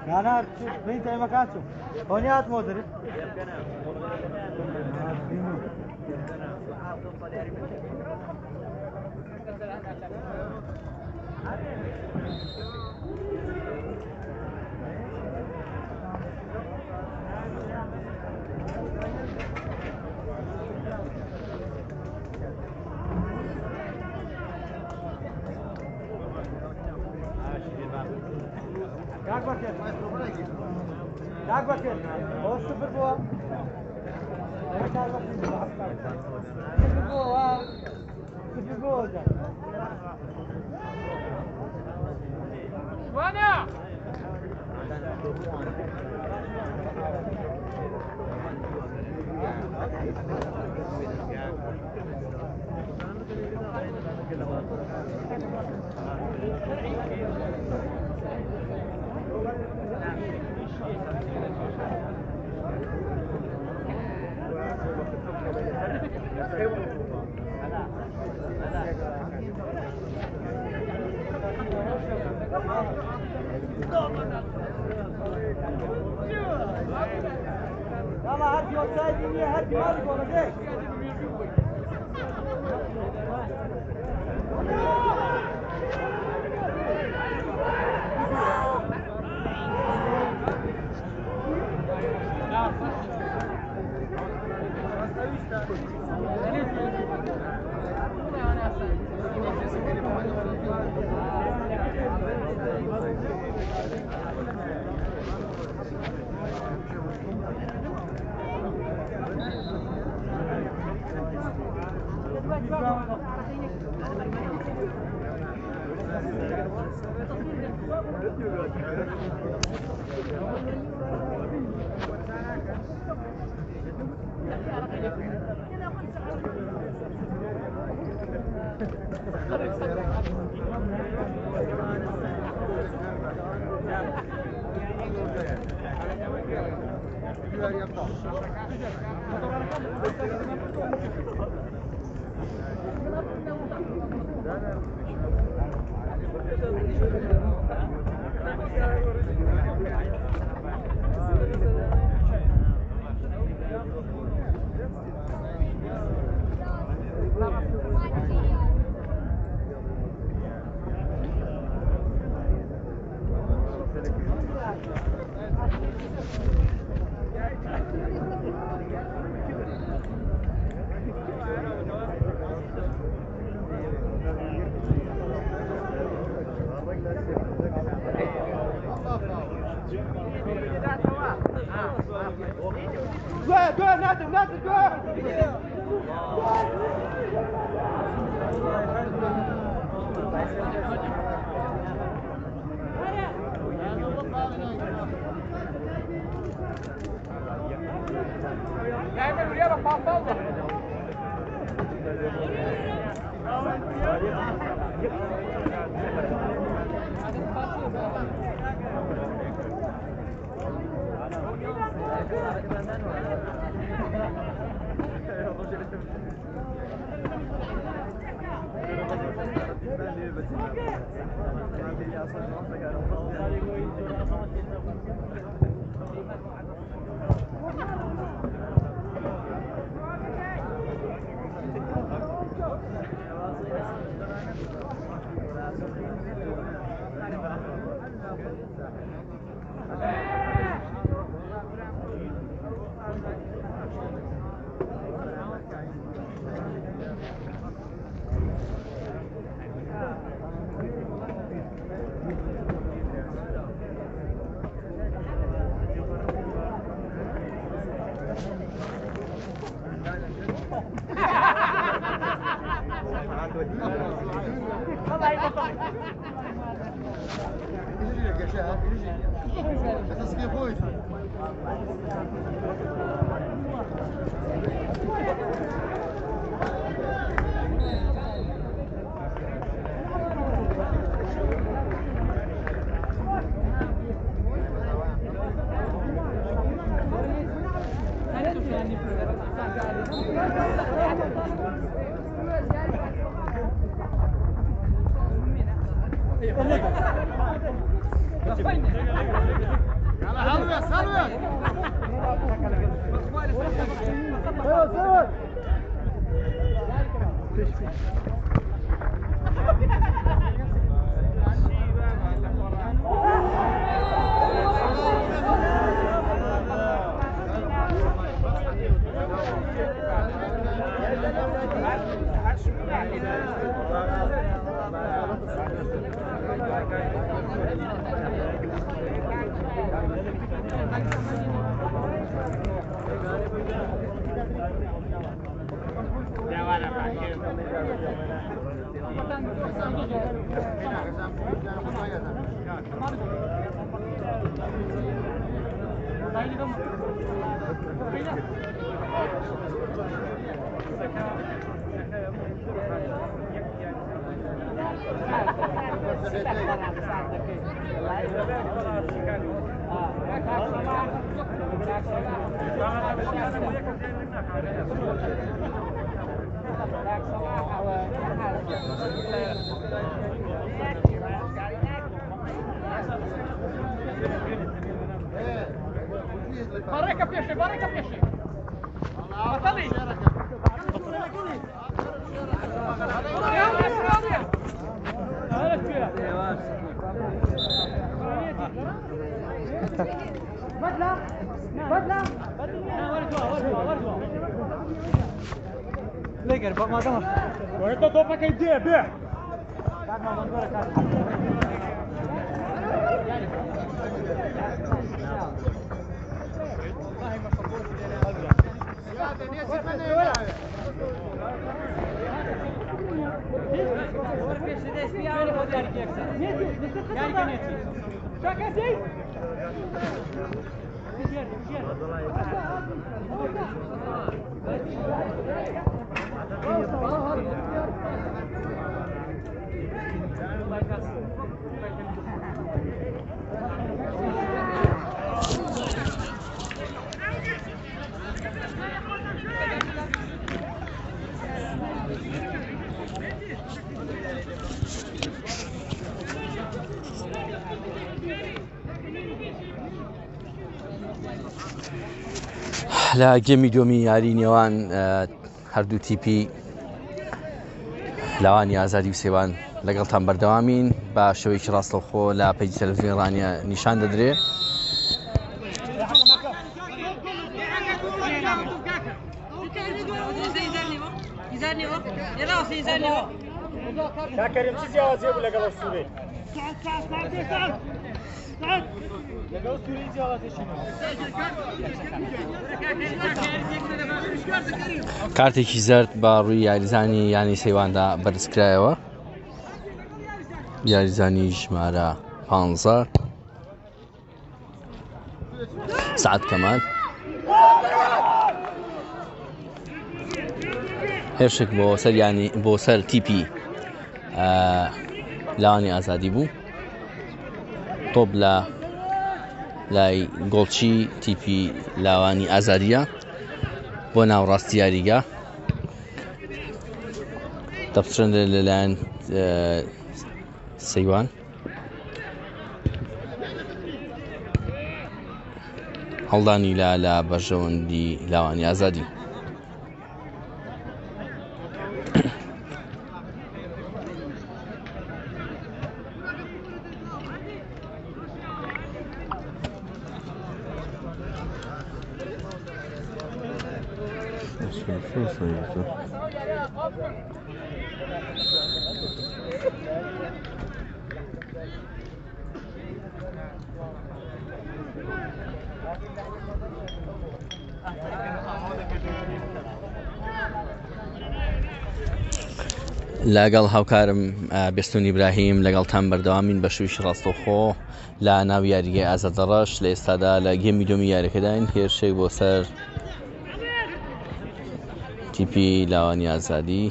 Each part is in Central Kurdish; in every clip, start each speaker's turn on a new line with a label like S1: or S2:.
S1: أنا بنت أي مكان شو هونيات مودري Jak bakın? O sıfır bu. Evet bakın. Sıfır bu ha. Sıfır bu olacak. Vanya! Yalla hadi yol sahibi hadi hadi olacak.
S2: لا گێمی دووەمی یاری نێوان هەردوو تیپی لاوانی ئازادی و سەیوان لەگەڵتان بەردەوامین بە شێوەیەکی ڕاستەوخۆ لە پەیجی تەلەڤیزیۆنی ڕانیە نیشان دەدرێت. کارتێکی زەرد بە ڕووی یاریزانی یانی سەیواندا بەرزکرایەوە، یاریزانی ژمارە 15 سعد کەمال. هێرشێک بۆ سەر تیپی لاوانی ئازادی بوو، تۆپ لە لای گۆڵچی تیپی لاوانی ئازادیە بۆ ناوڕاستی یاریگا، دەپچڕێنرێ لەلایەن سەیوان. هەڵدانی لە بەرژەوەندی لاوانی ئازادی. لەگەڵ هاوکارم بێستوون ئیبراهیم لەگەڵتان بەردەوامین بە شوویشی ڕاستەوخۆ لە ناو یاریگای ئازادەڕەش. لە ئێستادا لە گێمی دووەمی یاریەکەداین، هێرشێک بۆ سەر تیپی لاوانی ئازادی.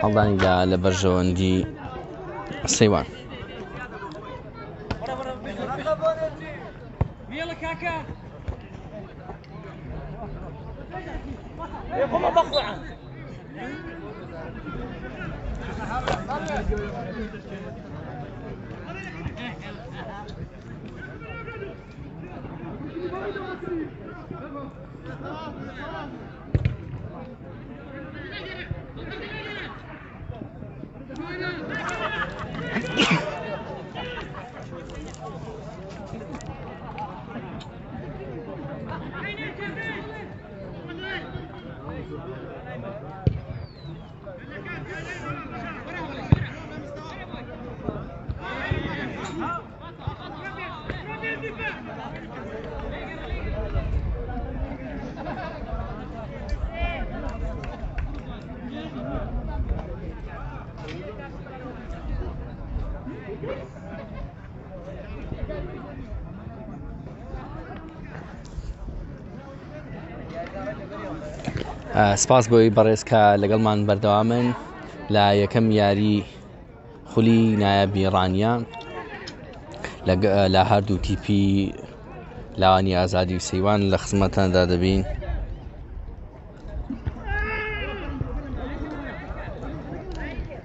S2: هەڵدانی لە بەرژەوەندی سەیوان. سپاس بۆی بەڕێز کە لەگەڵمان بەردەوامن لە یەکەم یاری خولی نایابی ڕانیە لە هەردوو تیپی لاوانی ئازادی و سەیوان لە خزمەتاندا دەبین.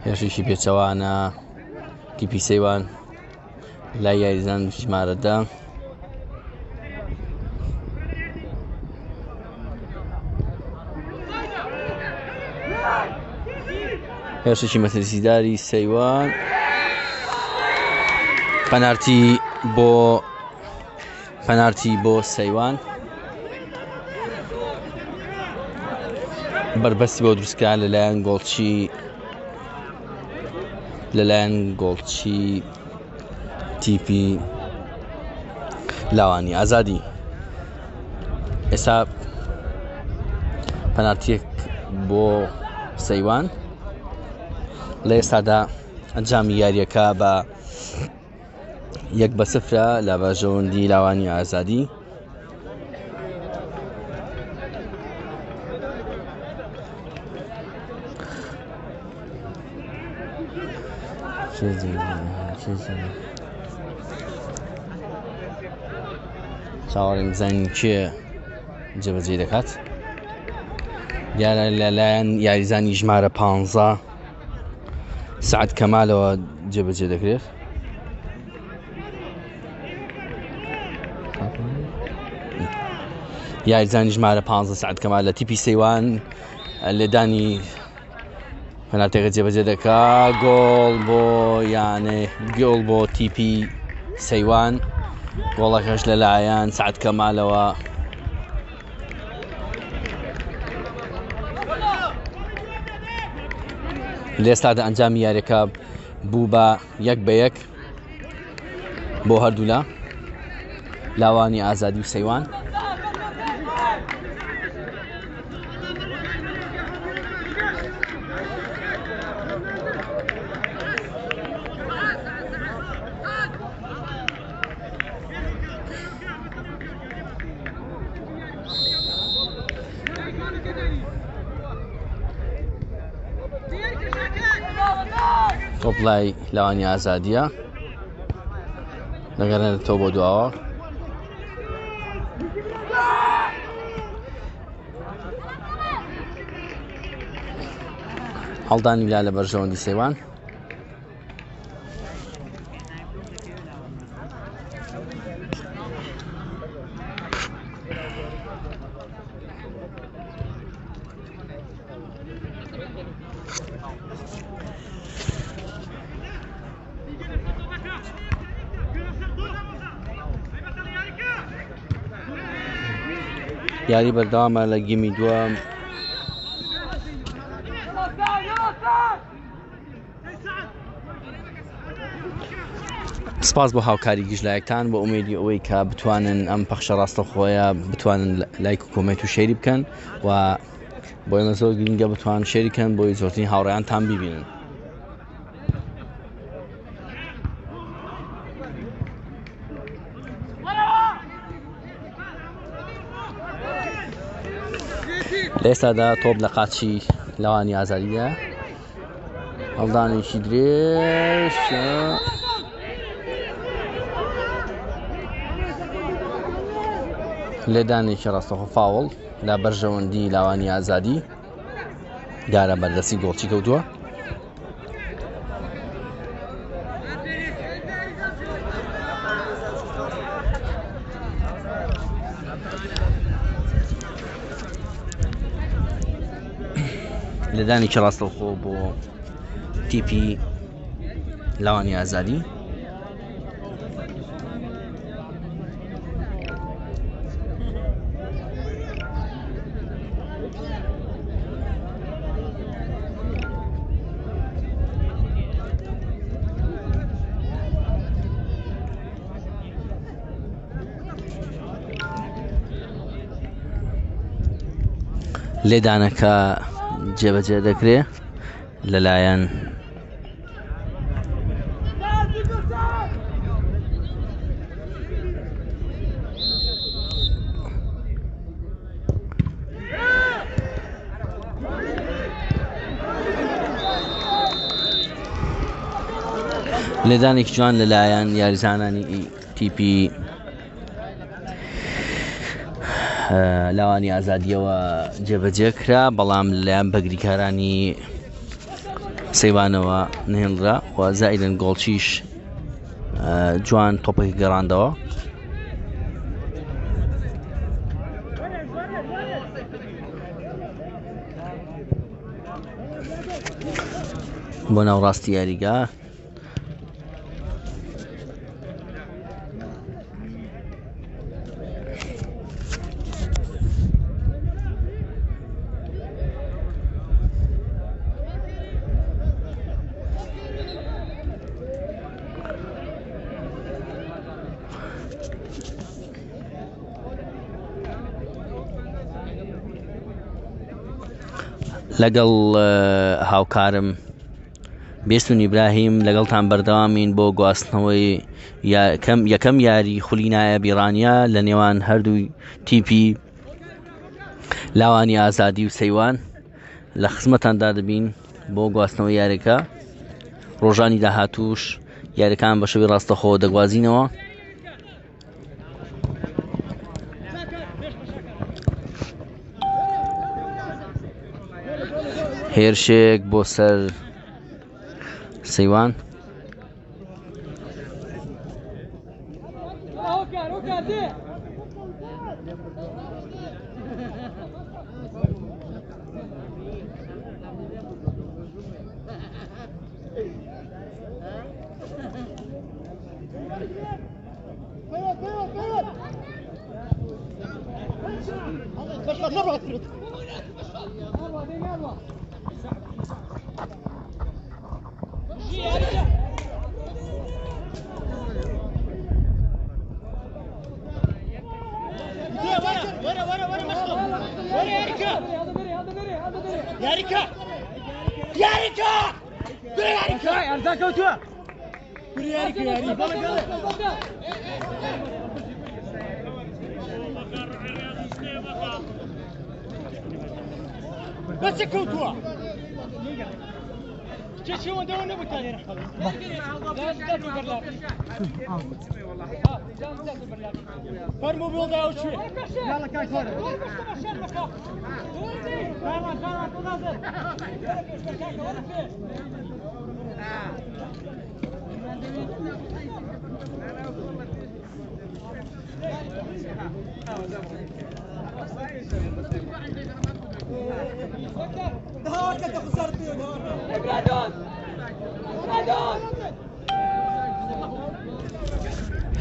S2: هێرشێکی پێچەوانە تیپی سەیوان لای یاریزان ژمارەدا. هێرشێکی مەترسیداری سەیوان، پەنارتی بۆ سەیوان، بربەستی بۆ دروستکرا لەلایەن گۆڵچی تیپی لاوانی ئازادی. ئێستا پەنارتیەک بۆ سەیوان لە ئێستادا ئەنجامی یاریەکە بە 1-0 لە بەژەوەندی لاوانی ئازادی. چاوەڕێم بزانین کێ جێبەجێ دەکات. دیارە لەلایەن یاریزانی ژمارە 15 سعد کەمالەوە جێبەجێ دەکرێت. یاریزانی ژمارە 15 سعد کەمال لە تیپی سەیوان لێدانی پەنارتێکە جێبەجێ دەکات. گۆڵ بۆ تیپی سەیوان، گۆڵەکەش لەلایەن سعد کەمالەوە. لێستادا ئەنجامی یاریەکە بوو بە 1-1 بۆ هەردوو لە لاوانی ئازادی و سەیوان. تۆپڵای لاوانی ئازادیە دەگەڕێنێتەوە بۆ دواوە. هەڵدانی لا لە بەرژەوەندی سەیوان. یاری بەردەوامە لە گێمی دووەم. سپاس بۆ هاوکاری گشتلایەکتان، بۆ ئومێدی ئەوەی کە بتوانن ئەم پەخشە ڕاستەخۆیە بتوانن لایک و کۆمنت و شێری بکەن و بۆ ئێمە زۆر گرنگە بتوانن شێری بکەن بۆی زۆرترین هاوڕێیانتان ببینن. لە ئێستادا تۆپ لە قاچی لاوانی ئازادیدا، هەڵدانێکی درێژ لێدانێکی ڕاستەخۆ فاوڵ لە بەرژەوەندی لاوانی ئازادی، دیارە بەردەستی گۆڵچی کەوتووە. لەدانێکی ڕاستەوخۆ بۆ تیپی لاوانی ئازادی. لێدانەکە جێبەجێ دەکرێت لەلایەن لێدانێکی جوان لەلایەن یاریزانانی تیپی لاوانی ئازادیەوە جێبەجێ کرا، بەڵام لەلایەن بەگریکارانی سەیوانەوە نهێنرا و زائیدەن گۆڵچیش جوان تۆپێکی گەڕاندەوە. بۆ ناوڕاستی یاریگا لەگەڵ هاوکارم بێستوون ئیبراهیم لەگەڵتان بەردەوامین بۆ گواستنەوەی یەکەم یاری خولی نایابی ڕانیە لە نێوان هەردووی تیپی لاوانی ئازادی و سەیوان. لە خزمەتاندا دەبین بۆ گواستنەوەی یاریەکە. ڕۆژانی داهاتووش یاریەکان بە شێوەی ڕاستەخۆ دەگوازینەوە. هێرشێک بۆ سەر سەیوان.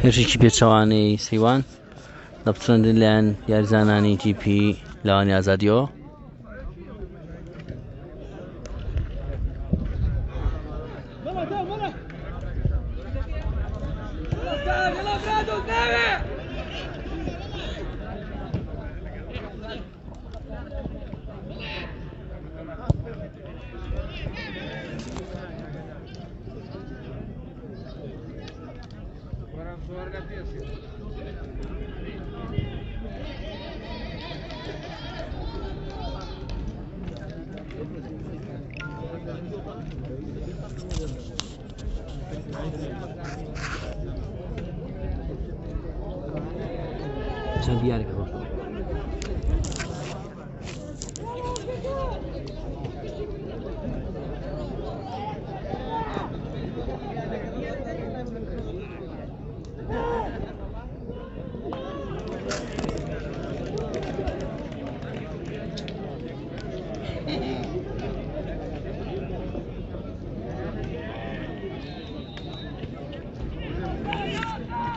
S2: هێرشێکی پێچەوانەی سەیوان دەپچڕێندن لایەن یاریزانانی تیپی لاوانی ئازادیەوە.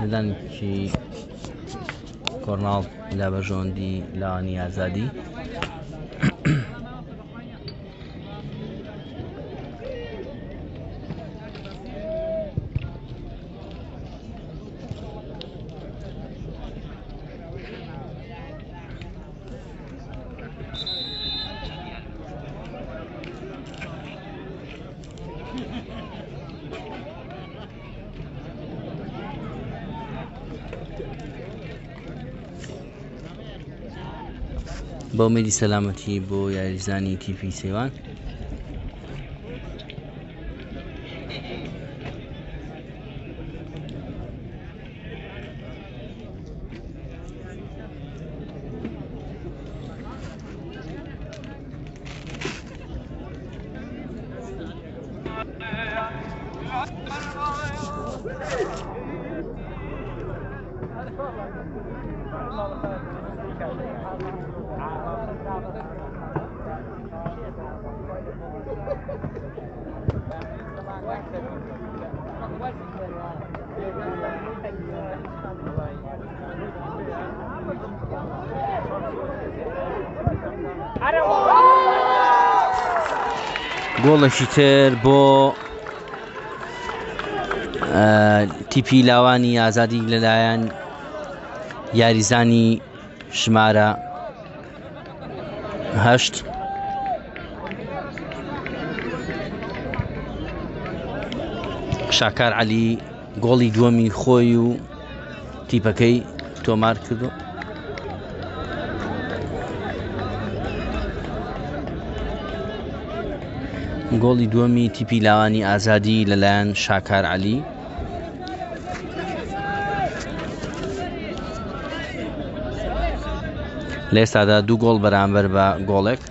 S2: لەدانێکی کۆرناڵ لە بەژۆندی لاوانی ئازادی بۆ ئومێدی سەلامەتی بۆ یاریزانی تیپی سەیوان گۆڵێکی تر بۆ تیپی لاوانی ئازادی لەلایەن یاریزانی ژمارە 8 شاکار عەلی گۆڵی دووەمی خۆی و تیپەکەی تۆمار کردو گۆڵی دووەمی تیپی لاوانی ئازادی لەلایەن شاکار عەلی لە ئێستادا 2 گۆڵ بەرامبەر بە گۆڵێک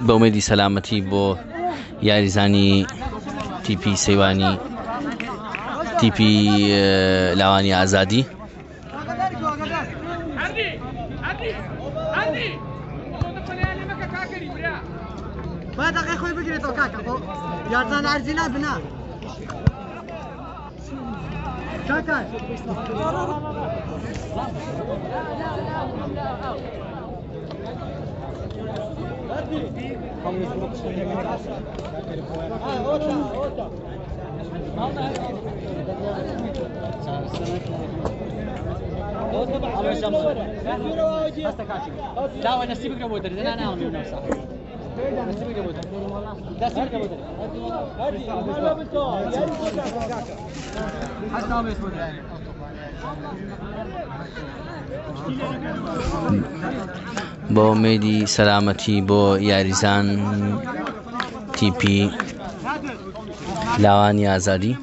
S2: بە ئومێدی سەلامەتی بۆ یاریزانی تیپی سەیوانی تیپی لاوانی ئازادی
S1: با دقیقه خوی بگیرید کاکا خب یارزان ارزی نبنا کاکا
S3: لا نسيبك لابد انا انا اعمل نفسي نسيبك لابد ده سيبك لابد هادي ما بنتو حتى ما يسود
S2: بۆ ئومێدی سەلامەتی بۆ یاریزان تیپی لاوانی ئازادی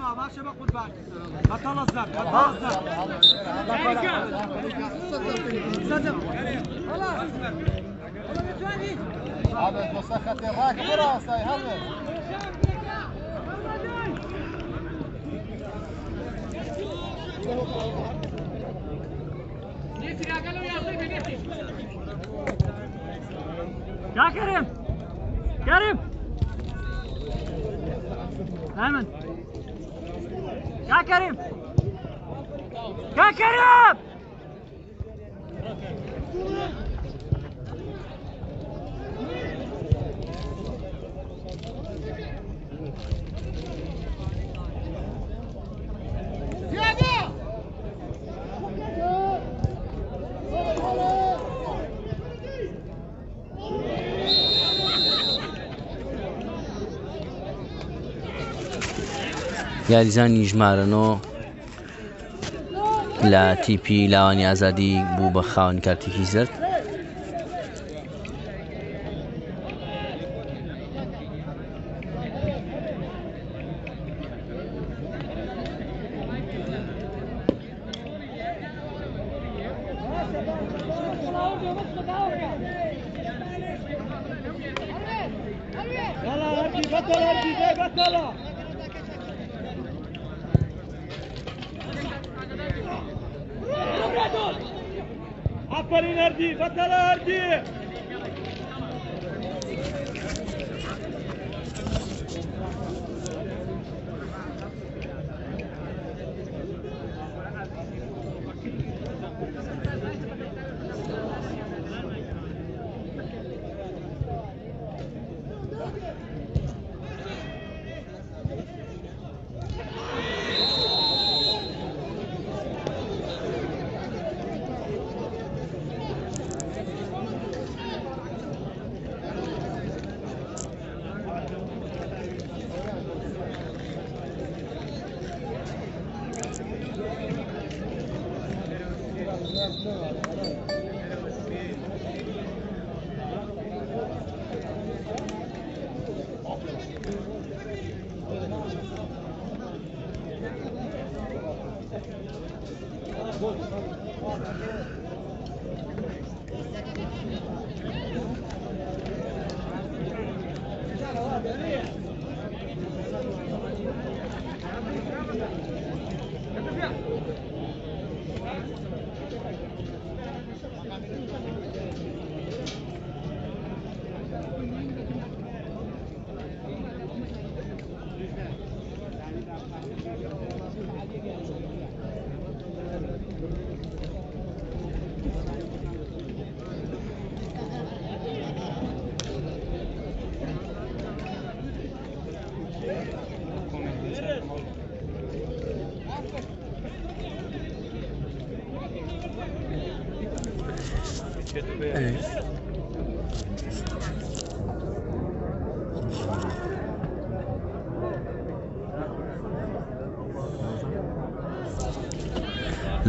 S3: يا كريم كريم أيمن يا كريم يا كريم
S2: یاریزانی ژمارەنەوە لە تیپی لاوانی ئازادی بوو بە خاوەنی کارتێکی زرد.
S1: آفرین اردی بطل اردی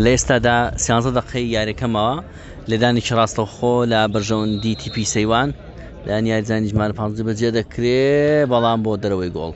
S2: لە ئێستادا 13 دقەی یاریەکەمەوە لەدانێکی ڕاستەوخۆ لە بەرژەوەندی تیپی سەیوان لەیان یاریزانی ژمارە 15 بەجێ دەکرێت بەڵام بۆ دەرەوەی گۆڵ.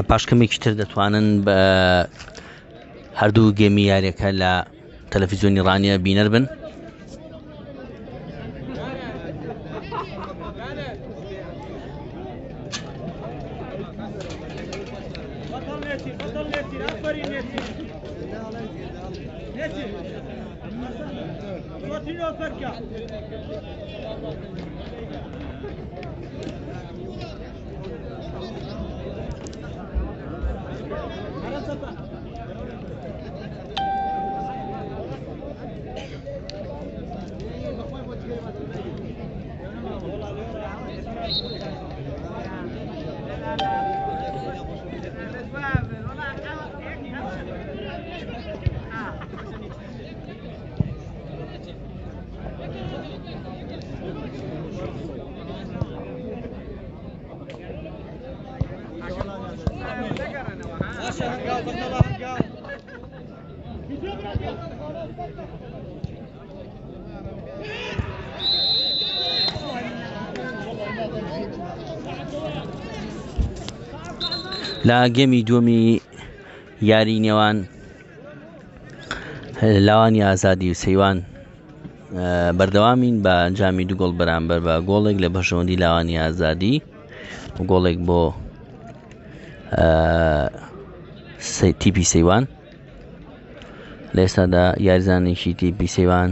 S2: پاشکەمێکی تر دەتوانن بە هەردوو گێمی یاریەکە لە تەلەڤیزیۆنی ڕانیە بینەر بن. لا گێمی دووەمی یاری نێوان لاوانی ئازادی و سەیوان بەردەوامین بە ئەنجامی دوو گۆڵ بەرامبەر بە گۆڵێک لە بەشەوەندی لاوانی ئازادی و گۆڵێک بۆ تیپی سەیوان. لە ئێستادا یاریزانێکی تیپی سەیوان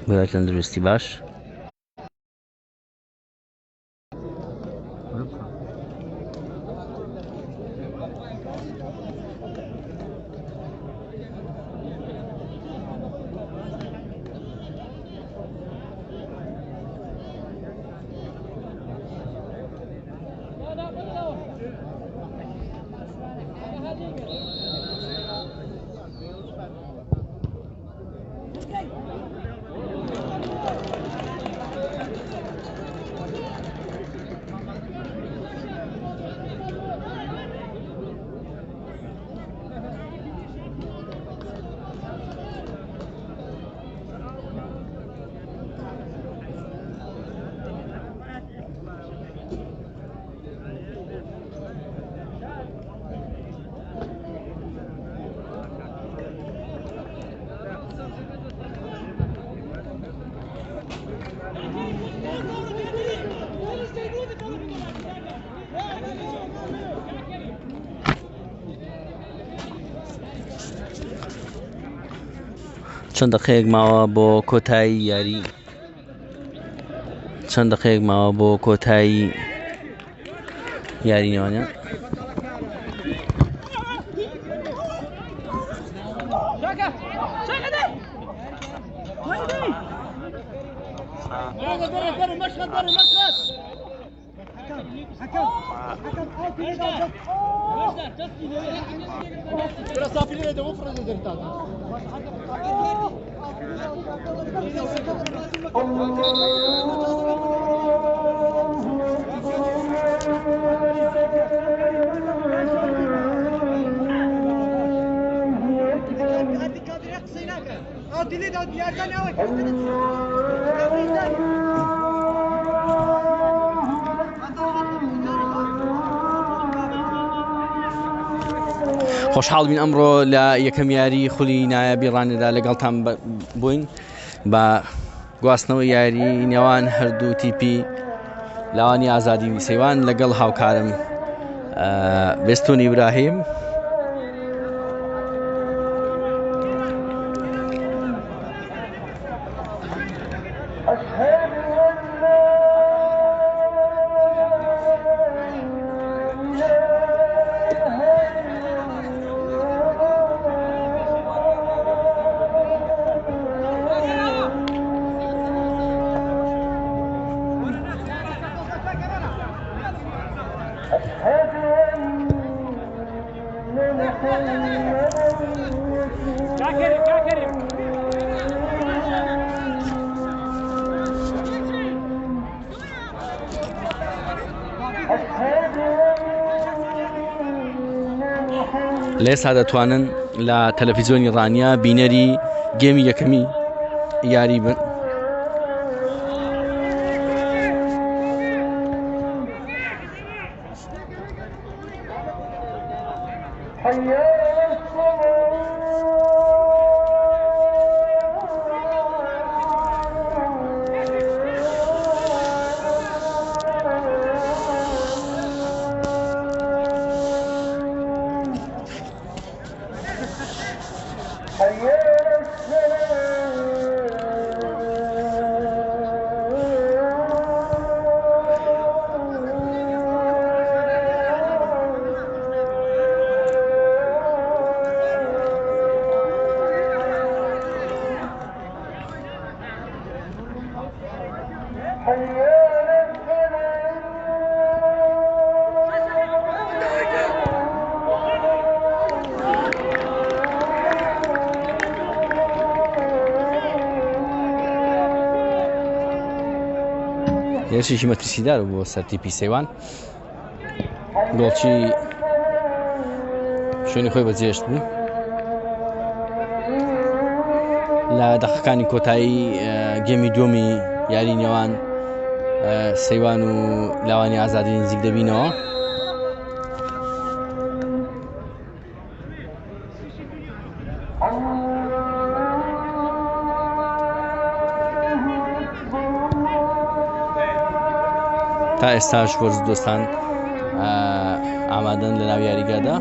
S2: بۆ تەندروستی باش. چەند دقەیەک ماوە بۆ کۆتایی یاری، چەند دقەیەک ماوە بۆ کۆتایی یاری نێوانیان. خۆشحاڵ بین ئەمڕۆ لە یەکەم یاری خولی نایابی ڕانێدا لەگەڵتان بووین بە گواستنەوەی یاری نێوان هەردوو تیپی لاوانی ئازادی و سەیوان لەگەڵ هاوکارم بێستوون ئیبراهیم. لێسا دەتوانن لە تەلەڤیزیۆنی ڕانیە بینەری گێمی یەکەمی یاری بن. یەکێکی مەترسیدار بۆ سەر تیپی سەیوان، گۆڵچی شوێنی خۆی بەجێشت بوو لە دەقەکانی کۆتایی گێمی دووەمی یاری نێوان سەیوان و لاوانی ئازادی نزیک دەبینەوە. تا ئێستاش وەرز دۆستان ئامادەن لە ناو یاریگادا.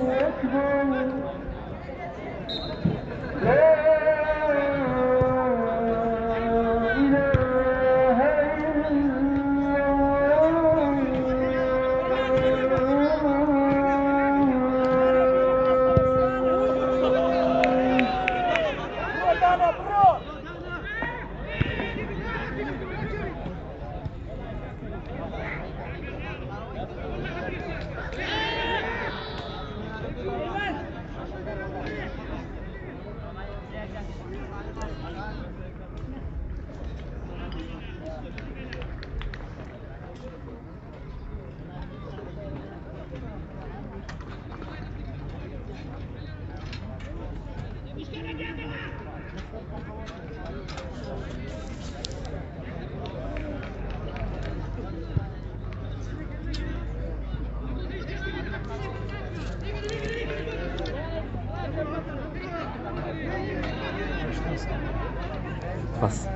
S2: Pas.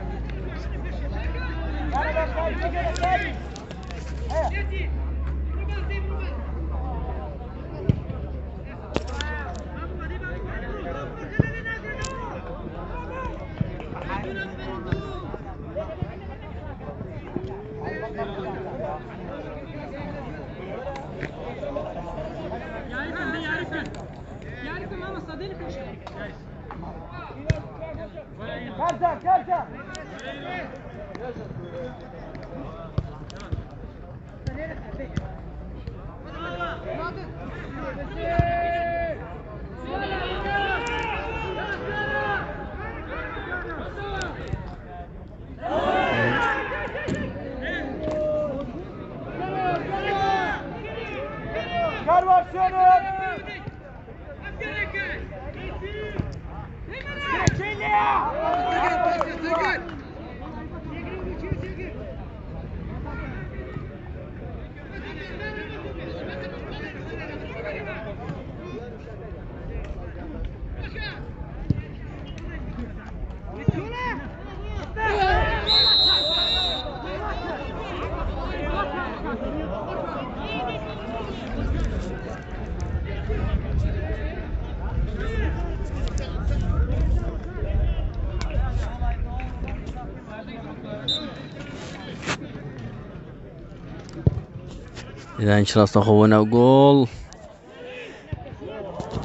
S2: إذا انشرست أخونا وجول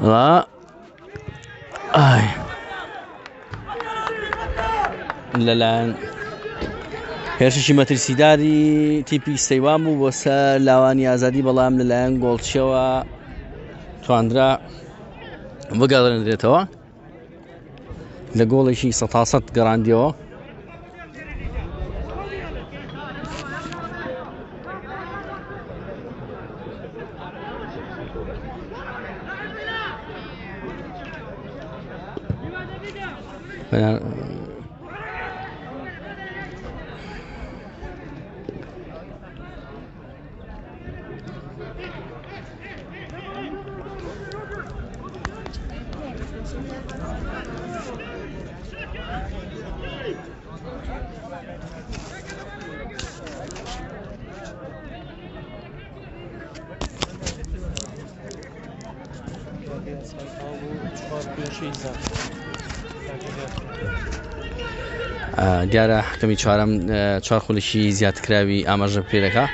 S2: لا الآن هێرشی مەترسیداری تیپی سەیوان بوو بۆ سەر لاوانی ئازادی بەڵام لەلایەن گۆڵچیەوە تواندرا بگەڕێنرێتەوە لە گۆڵێکی 100% گەڕاندیەوە. دیارە حکەمی چوارەم 4 خولێکی زیادکراوی ئاماژە پێدەکا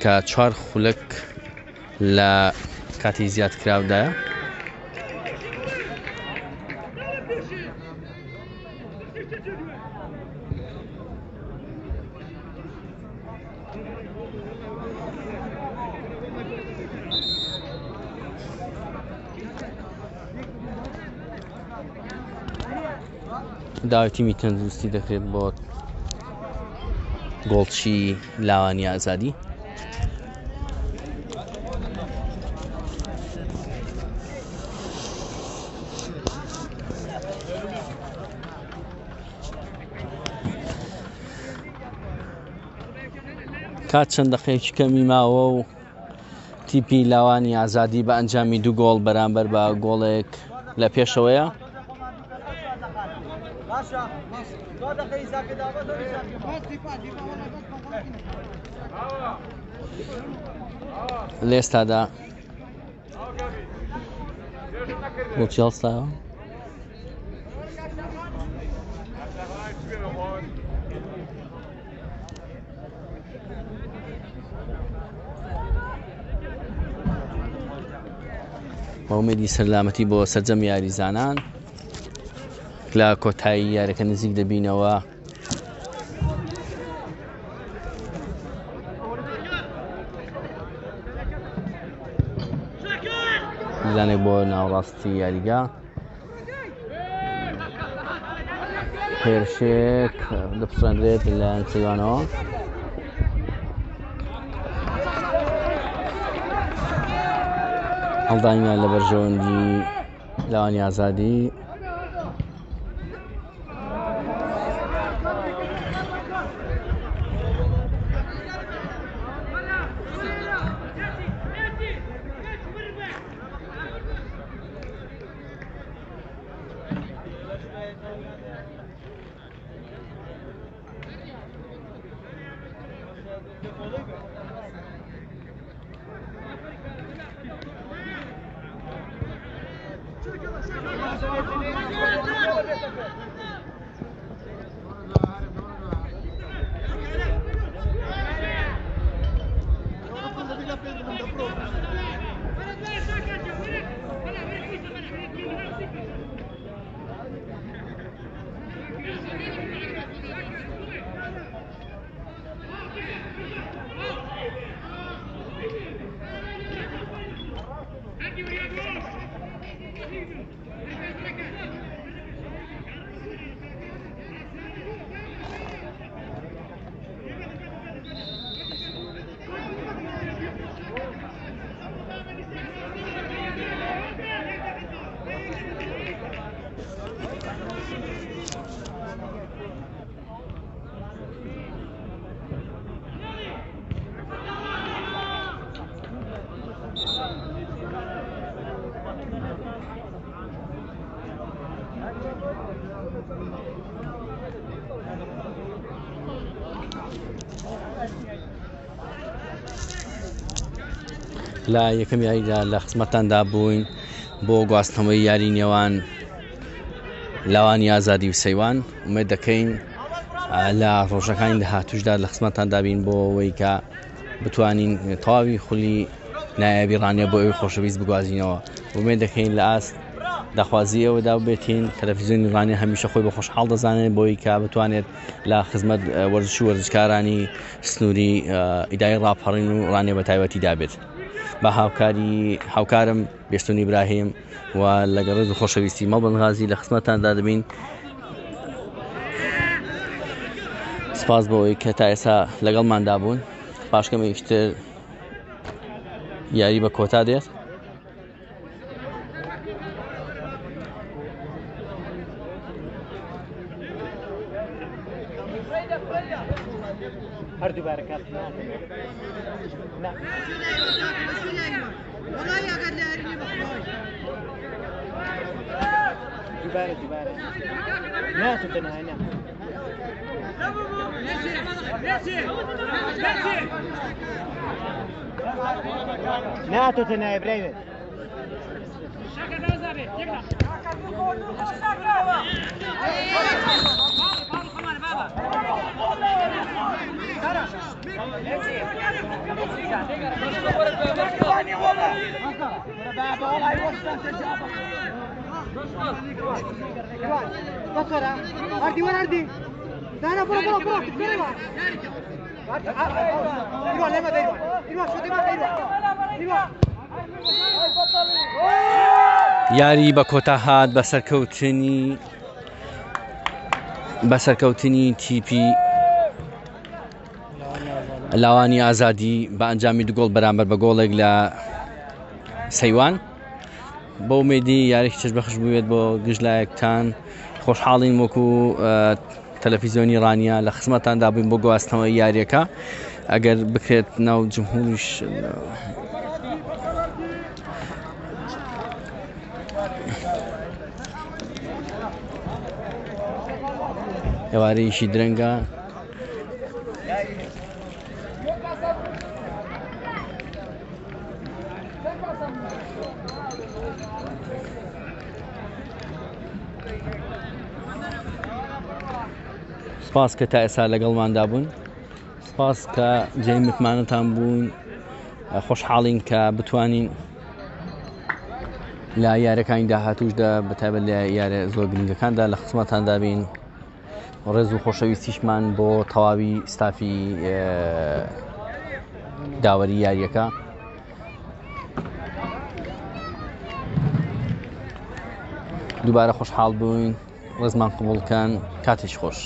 S2: کە 4 خولەک لە کاتی زیادکراودایە. داوای تیمی تەندروستی دەکرێت بۆ گۆڵچی لاوانی ئازادی. کات چەند دەقەیەکی کەمی ماوە و تیپی لاوانی ئازادی بە ئەنجامی 2 گۆڵ بەرامبەر بە گۆڵێک لە پێشەوەیە. لە ئێستادا بۆ چێڵستاوە ئومێدی سەرلامەتی بۆ سەرجەم یاریزانان لە کۆتایی یاریەکە نزیک دەبینەوە. میزانێک بۆ ناوەڕاستی یاریگا هێرشێک دەپسەندرێت لە سەیوانەوە. هەڵدانیان لە بەرژەوەندی لاوانی ئازادی لا یەکەم یاریدا لە خزمەتتاندا بووین بۆ گواستنەوەی یاری نێوان لاوانی ئازادی و سەیوان. ئومێد دەکەین لە ڕۆژەکانی داهاتووشدا لە خزمەتتاندا بین بۆ ئەوەی کە بتوانین تەواوی خولی نایابی ڕانیە بۆ ئەوی خۆشەویست بگوازینەوە. ئومێد دەکەین لە ئاست داخوازی ئەوەدا بێتین تەلەڤیزیۆنی ڕانیە هەمیشە خۆی بە خۆشحاڵ دەزانێت بۆی کە بتوانێت لە خزمەت وەرزش و وەرزشکارانی سنووری ئیدای ڕاپەڕین و ڕانیە بە تایبەتیدا بێت. بە هاوکارم بێستوون ئیبراهیم و لەگەڵ خۆشەویستی مەڵبەند غازی لە خزمەتتاندا دەبین. سپاس بۆەوەی کە تا ئێستا لەگەڵماندا بوون. پاشکەمێکتر یاری بە کۆتا دێت.
S3: هەردوو بارەکات دووبارە ناتو تەنها ناتو تەنها ئیبراهیم
S2: یاری بە کۆتا هات بەسەرکەوتنی تیپی لاوانی ئازادی بە ئەنجامی 2 گۆڵ بەرامبەر بە گۆڵێک لە سەیوان. بۆ ئومێدی یارێکی چەشبەخش بوێت بۆ گژلایەکتان. خۆشحاڵین وەکو تەلەڤیزیۆنی ڕانیە لە خزمەتتاندا بووین بۆ گواستنەوەی یاریەکە. ئەگەر بکرێت ناو جمهوریش ئێوارەیەشی درەنگە سپاس کە تا ئێستا لەگەڵماندا بوون سپاس کە جێی متمانەتان بوون خۆشحاڵین کە بتوانین لە یاریەکانی داهاتووشدا بەتایبەت لە یارە زۆر گرنگەکاندا لە خزمەتاندا بین ڕێز و خۆشەویستیشمان بۆ تەواوی ستافی داوەری یاریەکە دووبارە خۆشحاڵ بووین ڕێزمان قبوڵکەن کاتێکی خۆش